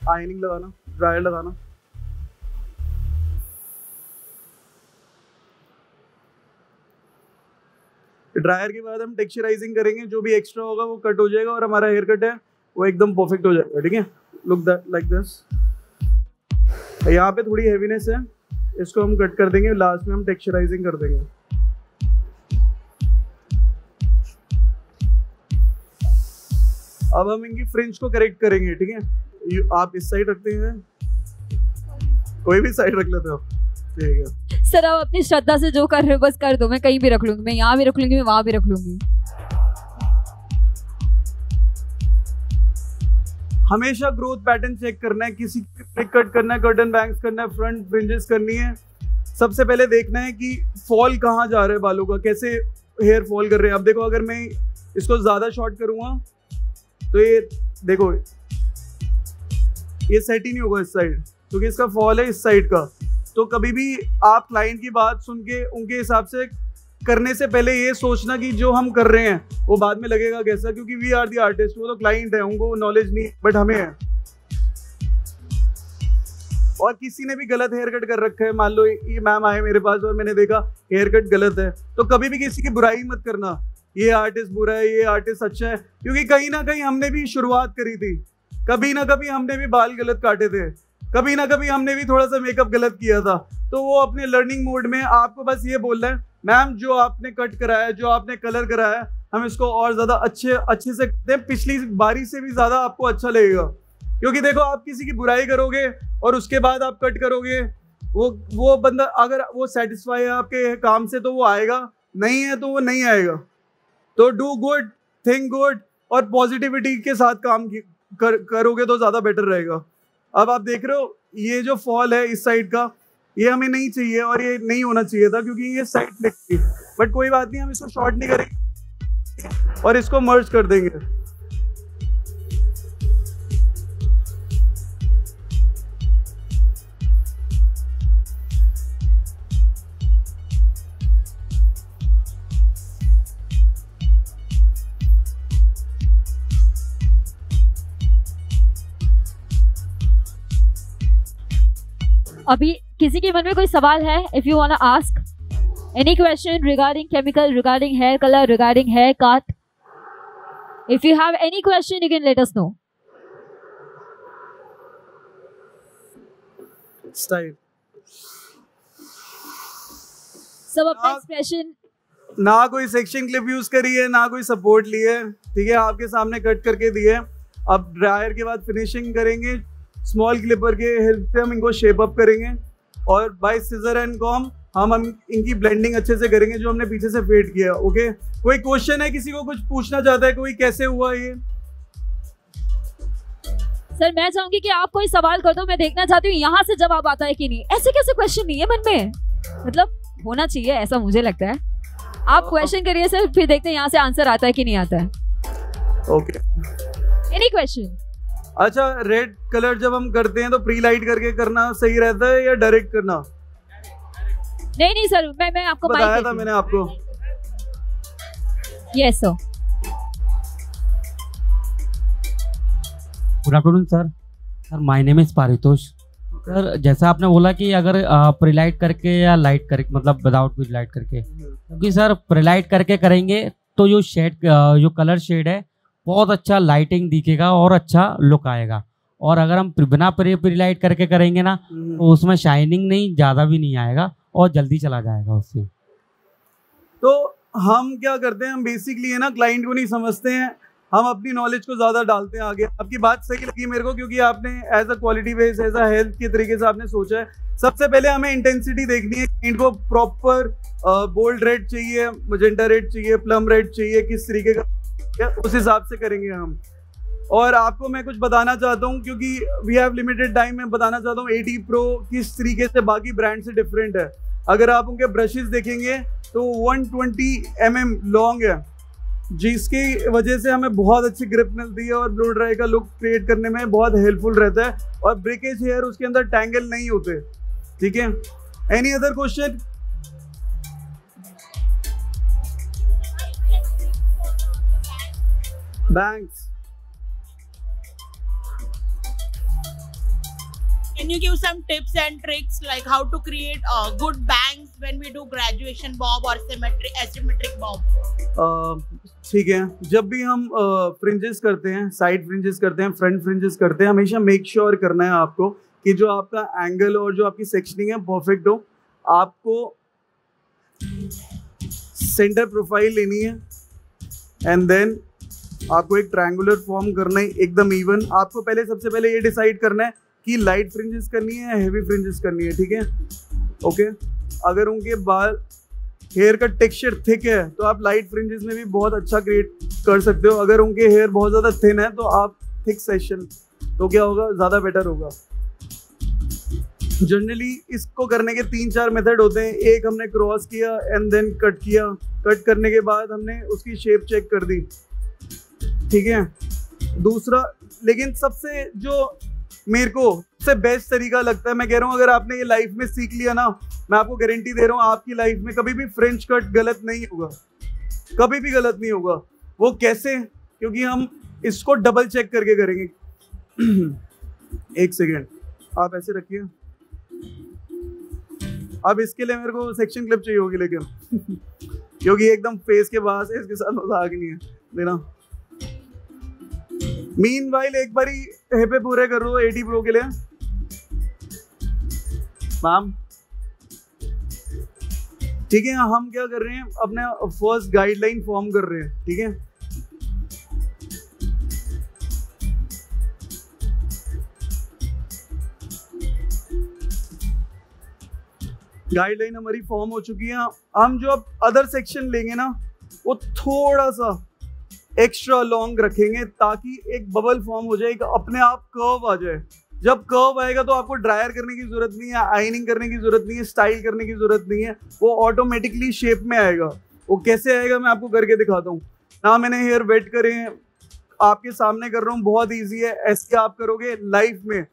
आयनिंग लगाना, ड्रायर लगाना. ड्रायर के बाद हम टेक्सचराइजिंग करेंगे, जो भी एक्स्ट्रा होगा वो कट हो जाएगा और हमारा हेयर कट है वो एकदम परफेक्ट हो जाएगा. ठीक है. Look that like this. यहाँ पे थोड़ी हेवीनेस है, इसको हम कट कर देंगे, लास्ट में हम टेक्सचराइजिंग कर देंगे. अब हम इनकी फ्रिंज को करेक्ट करेंगे. ठीक है. आप इस साइड रखते हैं, कोई भी साइड रख लेते हो, ठीक है. सर आप अपनी श्रद्धा से जो कर रहे हो बस कर दो. मैं कहीं भी रख लूंगी, मैं यहाँ भी रख लूंगी, मैं वहां भी रख लूंगी. हमेशा ग्रोथ पैटर्न चेक करना है. किसी पिक कट करना है, कर्टन बैंग्स करना है, फ्रंट फ्रिंजेस करनी है, सबसे पहले देखना है कि फॉल कहाँ जा रहा है बालों का, कैसे हेयर फॉल कर रहे हैं. अब देखो अगर मैं इसको ज्यादा शॉर्ट करूंगा तो ये देखो ये सेट ही नहीं होगा इस साइड, क्योंकि इसका फॉल है इस साइड का. तो कभी भी आप क्लाइंट की बात सुन के उनके हिसाब से करने से पहले ये सोचना कि जो हम कर रहे हैं वो बाद में लगेगा कैसा, क्योंकि वी आर दी आर्टिस्ट. वो तो क्लाइंट है, उनको नॉलेज नहीं, बट हमें है. और किसी ने भी गलत हेयर कट कर रखा है, मान लो ये मैम आए मेरे पास और मैंने देखा हेयर कट गलत है, तो कभी भी किसी की बुराई मत करना, ये आर्टिस्ट बुरा है, ये आर्टिस्ट अच्छा है, क्योंकि कहीं ना कहीं हमने भी शुरुआत करी थी. कभी ना कभी हमने भी बाल गलत काटे थे, कभी ना कभी हमने भी थोड़ा सा मेकअप गलत किया था. तो वो अपने लर्निंग मोड में आपको बस ये बोल रहे हैं, मैम जो आपने कट कराया, जो आपने कलर कराया, हम इसको और ज़्यादा अच्छे से करते हैं, पिछली बारी से भी ज़्यादा आपको अच्छा लगेगा. क्योंकि देखो आप किसी की बुराई करोगे और उसके बाद आप कट करोगे, वो बंदा अगर वो सेटिस्फाई है आपके काम से तो वो आएगा, नहीं है तो वो नहीं आएगा. तो डू गुड, थिंक गुड और पॉजिटिविटी के साथ काम करोगे तो ज़्यादा बेटर रहेगा. अब आप देख रहे हो ये जो फॉल है इस साइड का, ये हमें नहीं चाहिए और ये नहीं होना चाहिए था, क्योंकि ये साइड निकली. बट कोई बात नहीं, हम इसको शॉर्ट नहीं करेंगे और इसको मर्ज कर देंगे. अभी किसी के मन में कोई सवाल है? If you want to ask any question regarding chemical, regarding hair colour, regarding hair cut, if you have any question you can let us know. Style. सब अपना आप- एक्सप्रेशन। ना कोई सेक्शन क्लिप यूज करी है, ना कोई सपोर्ट ली है, ठीक है, आपके सामने कट करके दिए है। अब ड्रायर के बाद फिनिशिंग करेंगे, स्मॉल क्लिपर के हेल्प से हम इनको शेप अप करेंगे और बाय सिजर एंड कॉम हम इनकी ब्लेंडिंग अच्छे से करेंगे जो हमने पीछे से फेड किया। ओके, कोई क्वेश्चन है, किसी को कुछ पूछना चाहता है कोई, कैसे हुआ ये? सर मैं चाहूंगी कि आप कोई सवाल कर दो, मैं देखना चाहती हूँ यहाँ से जवाब आता है कि नहीं। ऐसे कैसे क्वेश्चन नहीं है मन में, मतलब होना चाहिए ऐसा मुझे लगता है। आप क्वेश्चन करिए सर, फिर देखते हैं यहाँ से आंसर आता है कि नहीं आता है। Okay, any question? अच्छा, रेड कलर जब हम करते हैं तो प्री लाइट करके करना सही रहता है या डायरेक्ट करना? नहीं सर, मैं आपको बताया था मैंने आपको। Yes sir. Good afternoon sir. Sir my name is Paritosh. Sir जैसा आपने बोला कि अगर प्रीलाइट करके या लाइट करके, मतलब विदाउट प्रीलाइट करके, क्योंकि सर प्रीलाइट करके करेंगे तो जो शेड, जो कलर शेड है बहुत अच्छा लाइटिंग दिखेगा और अच्छा लुक आएगा। और अगर हम बिना प्रीलाइट करके करेंगे ना तो उसमें शाइनिंग नहीं, ज़्यादा भी नहीं आएगा और जल्दी चला जाएगा उससे। तो हम क्या करते हैं, हम बेसिकली है ना क्लाइंट को नहीं समझते हैं, हम अपनी नॉलेज को ज़्यादा डालते हैं आगे। आपकी बात सही लगी मेरे को, क्योंकि आपने as a quality base, as a health के तरीके से आपने सोचा है। सबसे पहले हमें इंटेंसिटी देखनी है, क्लाइंट को प्रॉपर बोल्ड रेड चाहिए, मजेंटा रेड चाहिए, प्लम रेड चाहिए, किस तरीके का, उस हिसाब से करेंगे हम। और आपको मैं कुछ बताना चाहता हूँ, क्योंकि वी हैव लिमिटेड टाइम, मैं बताना चाहता हूँ AT Pro किस तरीके से बाकी ब्रांड से डिफरेंट है। अगर आप उनके ब्रशेस देखेंगे तो 120 mm लॉन्ग है, जिसकी वजह से हमें बहुत अच्छी ग्रिप मिलती है और ब्लो ड्राई का लुक क्रिएट करने में बहुत हेल्पफुल रहता है। और ब्रेकेज हेयर उसके अंदर टैंगल नहीं होते, ठीक है। Any other question? Banks, Can you give some tips and tricks like how to create good bangs when we do graduation bob or asymmetric bob? ठीक है, जब भी हम फ्रिंजेस करते हैं, साइड फ्रिंजेस करते हैं, फ्रंट फ्रिंजेस करते हैं, हमेशा मेक श्योर करना है आपको कि जो आपका एंगल और जो आपकी सेक्शनिंग है परफेक्ट हो। आपको सेंटर प्रोफाइल लेनी है एंड देन आपको एक ट्रायंगुलर फॉर्म करना है एकदम इवन। आपको पहले सबसे पहले ये डिसाइड करना है कि लाइट फ्रिंजेस करनी है या हेवी फ्रिंजेस करनी है, ठीक है। ओके, अगर उनके बाल हेयर का टेक्सचर थिक है तो आप लाइट फ्रिंजेस में भी बहुत अच्छा क्रिएट कर सकते हो। अगर उनके हेयर बहुत ज़्यादा थिन है तो आप थिक सेक्शन, तो क्या होगा, ज़्यादा बेटर होगा। जनरली इसको करने के 3-4 मेथड होते हैं। एक हमने क्रॉस किया एंड देन कट किया, कट करने के बाद हमने उसकी शेप चेक कर दी, ठीक है। दूसरा, लेकिन सबसे जो मेरे को सबसे बेस्ट तरीका लगता है, मैं कह रहा हूँ अगर आपने ये लाइफ में सीख लिया ना, मैं आपको गारंटी दे रहा हूँ आपकी लाइफ में कभी भी फ्रेंच कट गलत नहीं होगा, कभी भी गलत नहीं होगा। वो कैसे? क्योंकि हम इसको डबल चेक करके करेंगे। एक सेकेंड, आप ऐसे रखिए। अब इसके लिए मेरे को सेक्शन क्लिप चाहिए होगी, लेकिन क्योंकि एकदम फेस के पास है, इसके साथ मजाक नहीं है देना। मीनवाइल एक बारी हेपे पूरे कर लो AT Pro के लिए मैम, ठीक है। हम क्या कर रहे हैं, अपने फर्स्ट गाइडलाइन फॉर्म कर रहे हैं, ठीक है। गाइडलाइन हमारी फॉर्म हो चुकी है। हम जो अब अदर सेक्शन लेंगे ना, वो थोड़ा सा एक्स्ट्रा लॉन्ग रखेंगे ताकि एक बबल फॉर्म हो जाए, अपने आप कर्व आ जाए। जब कर्व आएगा तो आपको ड्रायर करने की जरूरत नहीं है, आयनिंग करने की जरूरत नहीं है, स्टाइल करने की जरूरत नहीं है, वो ऑटोमेटिकली शेप में आएगा। वो कैसे आएगा मैं आपको करके दिखाता हूँ ना। मैंने हेयर वेट करे हैं, आपके सामने कर रहा हूँ, बहुत ईजी है। ऐसे आप करोगे लाइफ में,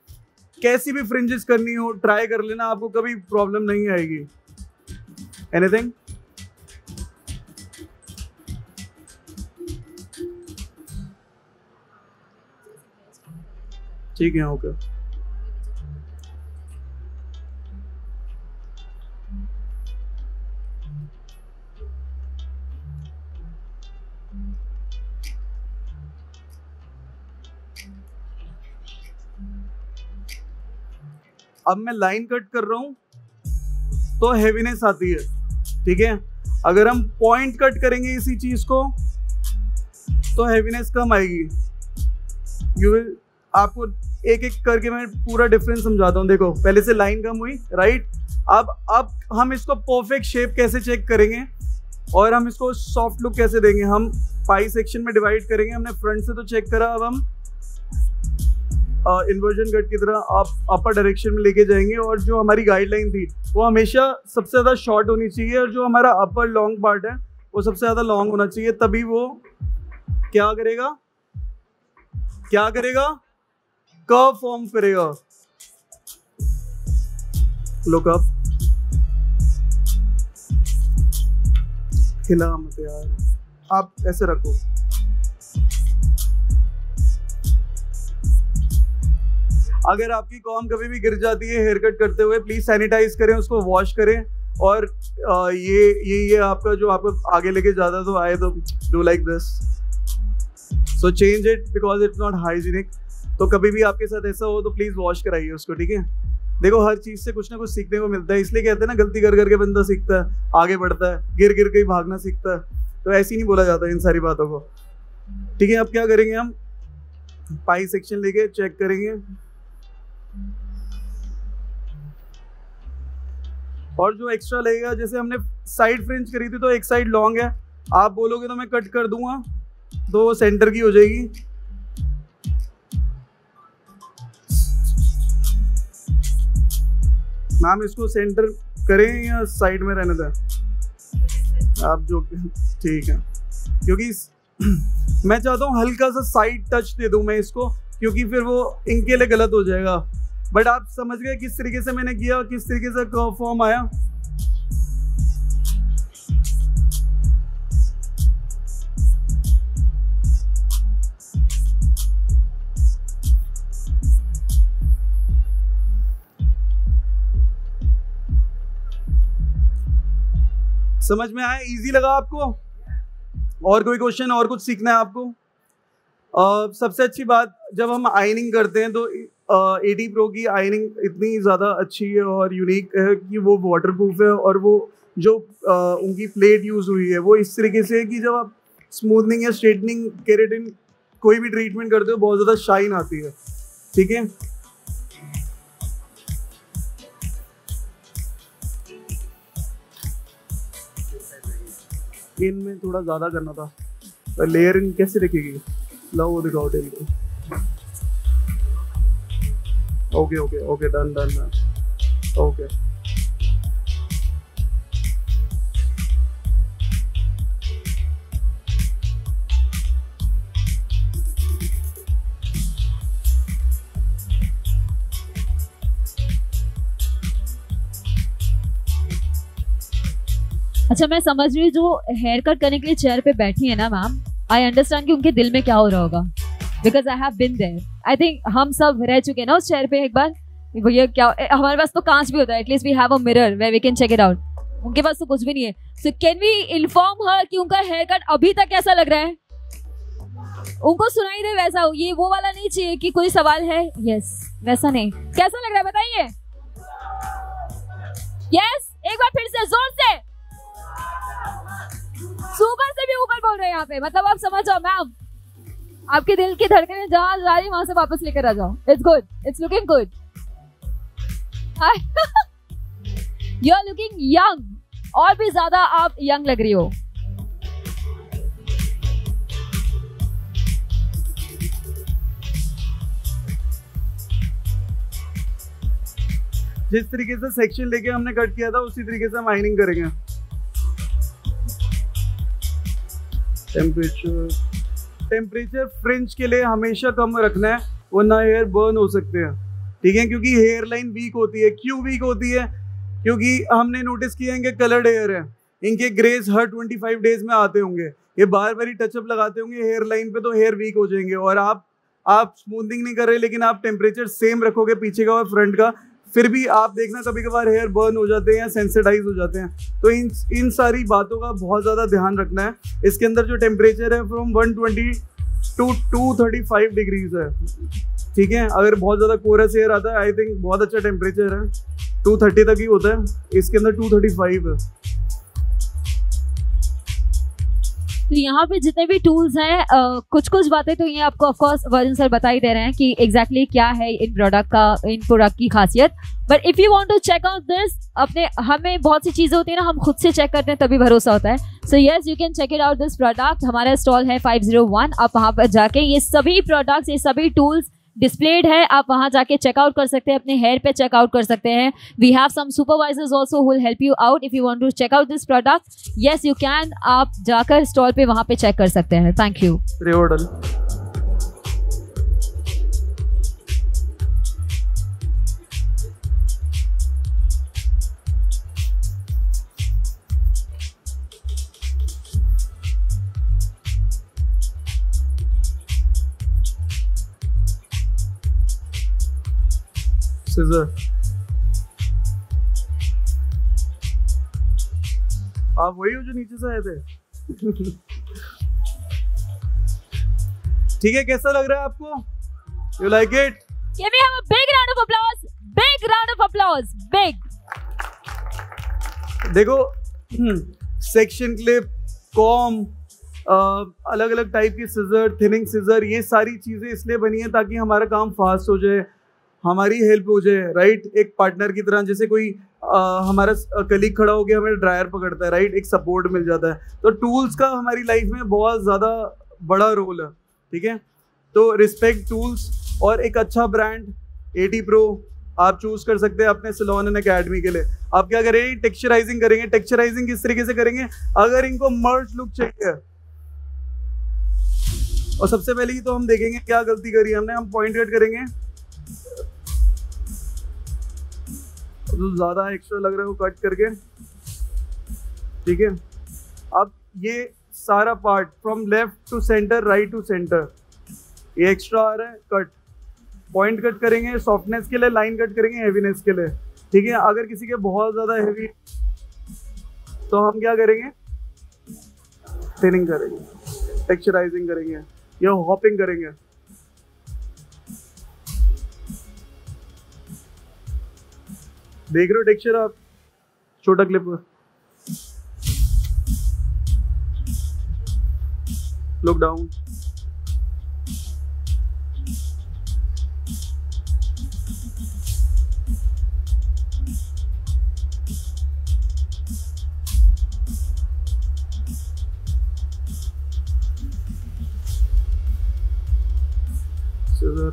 कैसी भी फ्रिंजेस करनी हो ट्राई कर लेना, आपको कभी प्रॉब्लम नहीं आएगी। एनीथिंग? ठीक है, ओके। अब मैं लाइन कट कर रहा हूँ तो हेवीनेस आती है, ठीक है। अगर हम पॉइंट कट करेंगे इसी चीज को तो हेवीनेस कम आएगी। यू विल, आपको एक एक करके मैं पूरा डिफरेंस समझाता हूँ। देखो, पहले से लाइन कम हुई, राइट। अब हम इसको परफेक्ट शेप कैसे चेक करेंगे और हम इसको सॉफ्ट लुक कैसे देंगे, हम पाई सेक्शन में डिवाइड करेंगे। हमने फ्रंट से तो चेक करा, अब हम इन्वर्जन कट की तरह आप अपर डायरेक्शन में लेके जाएंगे। और जो हमारी गाइडलाइन थी वो हमेशा सबसे ज़्यादा शॉर्ट होनी चाहिए और जो हमारा अपर लॉन्ग पार्ट है वो सबसे ज़्यादा लॉन्ग होना चाहिए, तभी वो क्या करेगा, क्या करेगा, कर्व फॉर्म करेगा। लुक अप, हिला मत यार, आप ऐसे रखो। अगर आपकी कॉम कभी भी गिर जाती है हेयर कट करते हुए, प्लीज सैनिटाइज करें, उसको वॉश करें। और ये आपका जो आपको आगे लेके जाता तो आए तो do like this, so change it because it's not hygienic. तो कभी भी आपके साथ ऐसा हो तो प्लीज वॉश कराइए उसको, ठीक है। देखो, हर चीज से कुछ ना कुछ सीखने को मिलता है, इसलिए कहते हैं ना, गलती कर करके बंदा सीखता है, आगे बढ़ता है, गिर गिर के ही भागना सीखता है। तो ऐसे ही नहीं बोला जाता इन सारी बातों को, ठीक है। अब क्या करेंगे, हम पाई सेक्शन लेके चेक करेंगे और जो एक्स्ट्रा लगेगा, जैसे हमने साइड फ्रिंज करी थी तो एक साइड लॉन्ग है, आप बोलोगे तो मैं कट कर दूंगा तो सेंटर की हो जाएगी। मैम इसको सेंटर करें या साइड में रहने दें, आप जो, ठीक है। क्योंकि मैं चाहता हूँ हल्का सा साइड टच दे दूं मैं इसको, क्योंकि फिर वो इनके लिए गलत हो जाएगा। बट आप समझ गए किस तरीके से मैंने किया, किस तरीके से कर्व फॉर्म आया। समझ में आया, इजी लगा आपको? और कोई क्वेश्चन, और कुछ सीखना है आपको? सबसे अच्छी बात, जब हम आयनिंग करते हैं तो 80 प्रो की आयनिंग इतनी ज़्यादा अच्छी है और यूनिक है कि वो वाटरप्रूफ है, और वो जो उनकी प्लेट यूज़ हुई है वो इस तरीके से है कि जब आप स्मूथनिंग या स्ट्रेटनिंग, केराटिन कोई भी ट्रीटमेंट करते हो बहुत ज़्यादा शाइन आती है, ठीक है। इनमें थोड़ा ज़्यादा करना था, पर लेयरिंग कैसे रखेगी, लो वो दिखाओ टेल को। Okay okay okay, done done done, okay. अच्छा, मैं समझ रही हूँ जो हेयर कट करने के लिए चेयर पे बैठी है ना मैम, आई अंडरस्टैंड कि उनके दिल में क्या हो रहा होगा, because I have been there. I think हम सब रह चुके हैं ना उस चेयर पे एक बार। भैया क्या, हमारे पास तो कांच भी होता है, at least we have a mirror where we can check it out. उनके पास तो कुछ भी नहीं है। So can we inform her कि उनका हेयर कट अभी तक कैसा लग रहा है, उनको सुनाई दे वैसा हो। ये वो वाला नहीं चाहिए कि कोई सवाल है, यस वैसा नहीं। कैसा लग रहा है बताइए, यस एक बार फिर से जोर से, सुपर से भी ऊपर बोल रहे हैं यहाँ पे, मतलब आप समझ जाओ मैम, आपके दिल की धड़कनें जहाँ जा रही वहां से वापस लेकर आ जाओ। It's good, it's looking good, you are looking young, और भी ज्यादा आप यंग लग रही हो। जिस तरीके से सेक्शन लेके हमने कट किया था उसी तरीके से हम आयनिंग करेंगे। टेम्परेचर फ्रिंज के लिए हमेशा कम रखना है, वरना हेयर बर्न हो सकते हैं, ठीक है। क्योंकि हेयर लाइन वीक होती है। क्यों वीक होती है? क्योंकि हमने नोटिस किया है कि कलर्ड हेयर है, इनके ग्रेज हर 25 डेज में आते होंगे, ये बार बार ही टचअप लगाते होंगे हेयर लाइन पे, तो हेयर वीक हो जाएंगे। और आप स्मूथिंग नहीं कर रहे, लेकिन आप टेम्परेचर सेम रखोगे पीछे का और फ्रंट का, फिर भी आप देखना कभी कभार हेयर बर्न हो जाते हैं या सेंसिटाइज हो जाते हैं। तो इन सारी बातों का बहुत ज़्यादा ध्यान रखना है। इसके अंदर जो टेम्परेचर है फ्रॉम 120 to 235 डिग्रीज है। ठीक है। अगर बहुत ज़्यादा कोरस एयर आता है, आई थिंक बहुत अच्छा टेम्परेचर है, 230 तक ही होता है, इसके अंदर 235 है। तो यहाँ पे जितने भी टूल्स हैं, कुछ कुछ बातें तो ये आपको ऑफ कोर्स वर्जन सर बता ही दे रहे हैं कि एग्जैक्टली क्या है इन प्रोडक्ट की खासियत। But if you want to check out this, हमें बहुत सी चीज़ें होती है ना, हम खुद से चेक करते हैं तभी भरोसा होता है। So yes, you can check it out this product. हमारा स्टॉल है 501, आप वहाँ पर जाके ये सभी प्रोडक्ट्स, ये सभी टूल्स डिस्प्लेड है, आप वहाँ जाके चेकआउट कर सकते हैं, अपने हेयर पे चेकआउट कर सकते हैं। We have some supervisors also who will help you out if you want to check out this product. Yes you can, आप जाकर स्टॉल पे वहाँ पे चेक कर सकते हैं। Thank you. सीजर, आप वही हो जो नीचे से आए थे? ठीक है, कैसा लग रहा है आपको? You like it? Can we have a big round of applause? Big round of applause. Big. देखो, सेक्शन क्लिप, कॉम, अलग अलग टाइप की सीजर, थिनिंग सीजर, ये सारी चीजें इसलिए बनी है ताकि हमारा काम फास्ट हो जाए, हमारी हेल्प हो जाए, राइट। एक पार्टनर की तरह, जैसे कोई हमारा कलीग खड़ा हो गया, हमें ड्रायर पकड़ता है, राइट, एक सपोर्ट मिल जाता है। तो टूल्स का हमारी लाइफ में बहुत ज़्यादा बड़ा रोल है, ठीक है। तो रिस्पेक्ट टूल्स, और एक अच्छा ब्रांड AT Pro आप चूज कर सकते हैं अपने सैलून एंड एकेडमी के लिए। आप क्या करेंगे? टेक्सचराइजिंग करेंगे। टेक्सचराइजिंग किस तरीके से करेंगे? अगर इनको मर्ज लुक चाहिए, और सबसे पहले तो हम देखेंगे क्या गलती करी हमने। हम पॉइंट कट करेंगे, जो ज़्यादा एक्स्ट्रा लग रहा है वो कट करके, ठीक है। अब ये सारा part from left to centre, right to centre, ये एक्स्ट्रा आ रहा है, कट। पॉइंट कट करेंगे सॉफ्टनेस के लिए, लाइन कट करेंगे हेवीनेस के लिए, ठीक है। अगर किसी के बहुत ज़्यादा हेवी, तो हम क्या करेंगे? थिनिंग करेंगे, टेक्सचराइजिंग करेंगे या हॉपिंग करेंगे। देख रहे हो टेक्सचर आप? छोटा क्लिप में लुक डाउन, सीजर,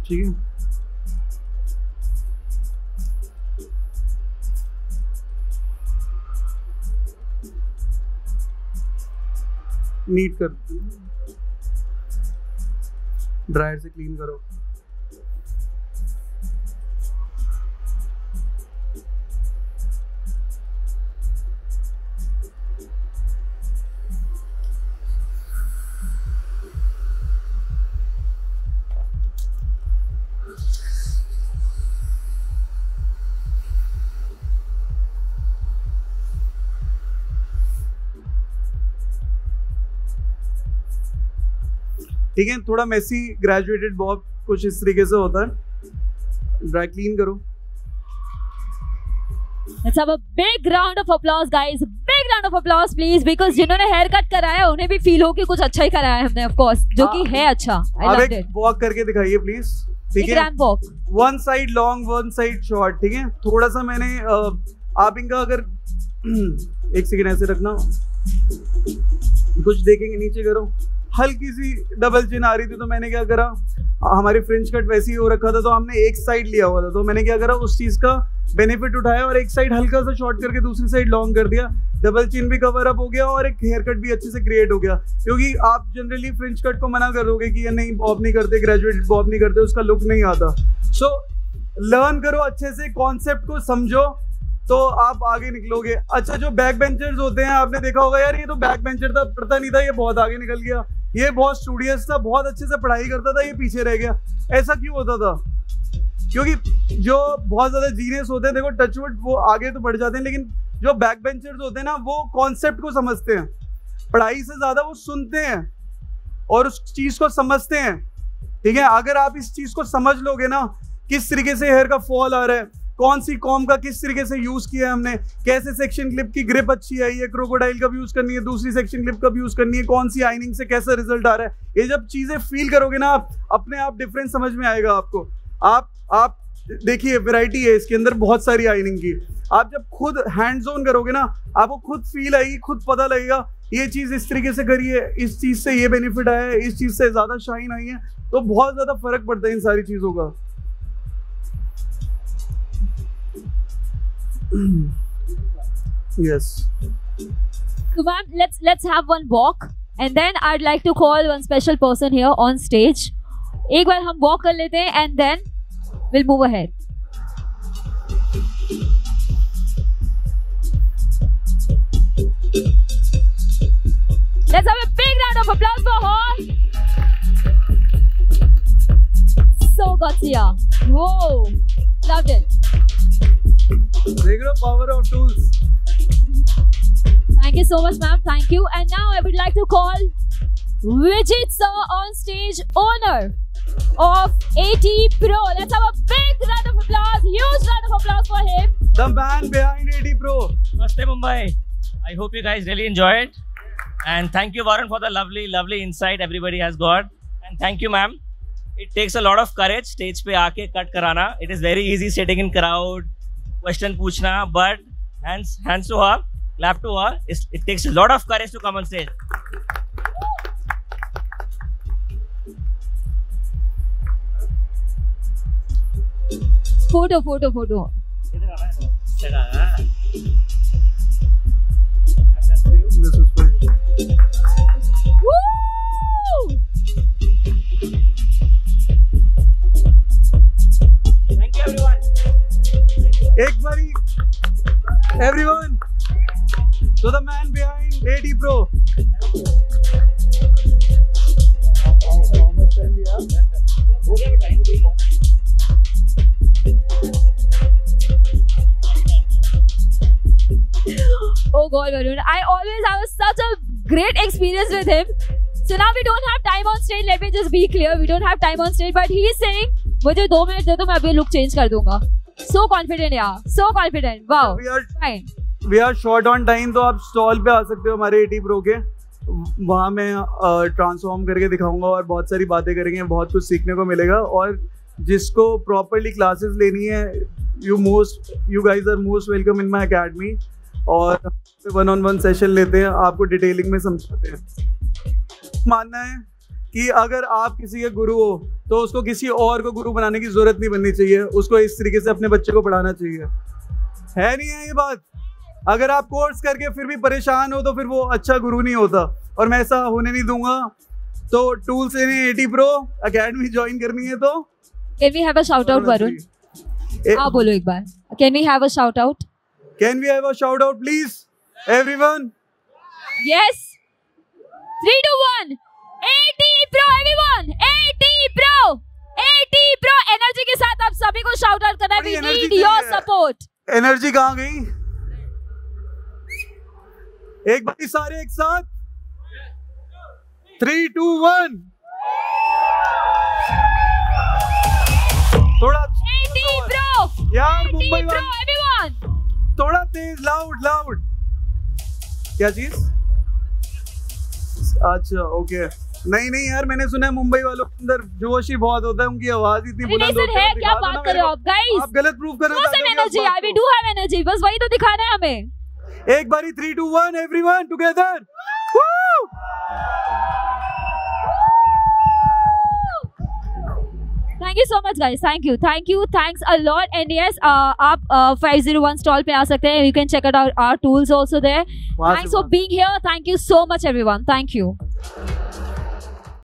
ठीक है। नीट कर, ड्रायर से क्लीन करो। ठीक है, थोड़ा मेसी ग्रेजुएटेड बॉब कुछ इस तरीके से होता है। ड्राई क्लीन करो। Let's have a big round of applause, guys. Big round of applause, please, because जिन्होंने हेयर कट कराया उन्हें भी फील हो कि कुछ अच्छा ही कराया है हमने, of course, जो कि है अच्छा। I loved it. वॉक करके दिखाइए प्लीज, ठीक है। Ramp walk, one side long, one side short, ठीक है। थोड़ा सा मैंने आप इनका अगर एक सेकेंड ऐसे रखना, कुछ देखेंगे नीचे करो, हल्की सी डबल चिन आ रही थी, तो मैंने क्या करा, हमारी फ्रेंच कट वैसे ही हो रखा था, तो हमने एक साइड लिया हुआ था, तो मैंने क्या करा, उस चीज़ का बेनिफिट उठाया और एक साइड हल्का सा शॉर्ट करके दूसरी साइड लॉन्ग कर दिया। डबल चिन भी कवर अप हो गया और एक हेयर कट भी अच्छे से क्रिएट हो गया, क्योंकि आप जनरली फ्रिंज कट को मना कर दोगे कि ये नहीं बॉब नहीं करते, ग्रेजुएट बॉब नहीं करते, उसका लुक नहीं आता। सो लर्न करो अच्छे से, कॉन्सेप्ट को समझो तो आप आगे निकलोगे। अच्छा, जो बैक बेंचर्स होते हैं आपने देखा होगा, यार ये तो बैक बेंचर था, पता नहीं था ये बहुत आगे निकल गया, ये बहुत स्टूडियस था, बहुत अच्छे से पढ़ाई करता था, ये पीछे रह गया। ऐसा क्यों होता था? क्योंकि जो बहुत ज्यादा जीनियस होते हैं, देखो टचवुड वो आगे तो बढ़ जाते हैं, लेकिन जो बैक बेंचर्स होते हैं ना, वो कॉन्सेप्ट को समझते हैं, पढ़ाई से ज्यादा वो सुनते हैं और उस चीज को समझते हैं। ठीक है, अगर आप इस चीज को समझ लोगे ना, किस तरीके से हेयर का फॉल आ रहा है, कौन सी कॉम का किस तरीके से यूज किया है हमने, कैसे सेक्शन क्लिप की ग्रिप अच्छी आई है, क्रोकोडाइल कब यूज करनी है, दूसरी सेक्शन क्लिप कब यूज करनी है, कौन सी आइनिंग से कैसा रिजल्ट आ रहा है, ये जब चीजें फील करोगे ना आप, अपने आप डिफरेंस समझ में आएगा आपको। आप देखिए वैरायटी है इसके अंदर बहुत सारी आइनिंग की, आप जब खुद हैंड्स ऑन करोगे ना, आपको खुद फील आएगी, खुद पता लगेगा ये चीज इस तरीके से करी है, इस चीज से ये बेनिफिट आया है, इस चीज से ज्यादा शाइन आई है, तो बहुत ज्यादा फर्क पड़ता है इन सारी चीजों का। Yes. So ma'am, let's have one walk and then I'd like to call one special person here on stage. एक बार हम walk कर लेते हैं and then we'll move ahead. Let's have a big round of applause for her. So gutsy. Whoa, loved it. देख लो power of tools. Thank you so much, ma'am. Thank you. And now I would like to call Vijit sir on stage, owner of AT Pro. Let's have a big round of applause, huge round of applause for him. The man behind AT Pro. Namaste Mumbai. I hope you guys really enjoyed. And thank you Varun for the lovely insight everybody has got. And thank you ma'am. It takes a lot of courage stage पे आके cut कराना. It is very easy sitting in crowd, question पूछना, but hands to her, clap to her. It takes a lot of courage to come on stage. Photo. This is for you. Woo! Thank you everyone. एक बारी everyone to the man behind AT Pro. Oh God, Varun, I always have such a great experience with him. So now we don't have time on stage. Let me just be clear, we don't have time on stage. But he is saying, मुझे 2 मिनट दे दो, मैं अभी लुक चेंज कर दूंगा. So confident, yeah. So confident. Wow. Fine. We are short on time, तो आप स्टॉल पे आ सकते हो हमारे AT Pro के, वहाँ मैं ट्रांसफॉर्म करके दिखाऊंगा और बहुत सारी बातें करेंगे, बहुत कुछ सीखने को मिलेगा। और जिसको प्रॉपरली क्लासेस लेनी है, you guys are most welcome in my academy, और 1-on-1 सेशन लेते हैं, आपको डिटेलिंग में समझाते हैं। मानना है कि अगर आप किसी के गुरु हो तो उसको किसी और को गुरु बनाने की जरूरत नहीं बननी चाहिए, उसको इस तरीके से अपने बच्चे को पढ़ाना चाहिए। है नहीं है ये बात? अगर आप कोर्स करके फिर भी परेशान हो तो फिर वो अच्छा गुरु नहीं होता, और मैं ऐसा होने नहीं दूंगा। तो टूल्स लेने AT Pro अकेडमी ज्वाइन करनी है तो Can we have a shout out, Varun? आप बोलो एक बार. Can we have a shout out? Can we have a shout out please everyone? Yes. 3, 2, 1. AT Pro everyone. AT Pro. AT Pro energy के साथ आप सभी को shout out करना है. We need your support. Energy कहाँ गई? एक बार सारे एक साथ 3, 2, 1. थोड़ा AT Pro. यार AT मुंबई Pro everyone. थोड़ा तेज, लाउड। क्या चीज? अच्छा ओके। नहीं यार, मैंने सुना है मुंबई वालों के अंदर जोश ही बहुत होता है, उनकी आवाज इतनी बुलंद होती है। क्या बात कर रहे हो आप गाइस? आप गलत प्रूव कर रहे हो। Energy, we do have energy, बस वही तो दिखाना है हमें। एक बारी 3, 2, 1 everyone together. Thank you so much guys. Thank you. Thanks a lot. And yes, आप 501 stall पे आ सकते हैं. You can check out our tools also there. Thanks for being here. Thank you so much everyone. Thank you.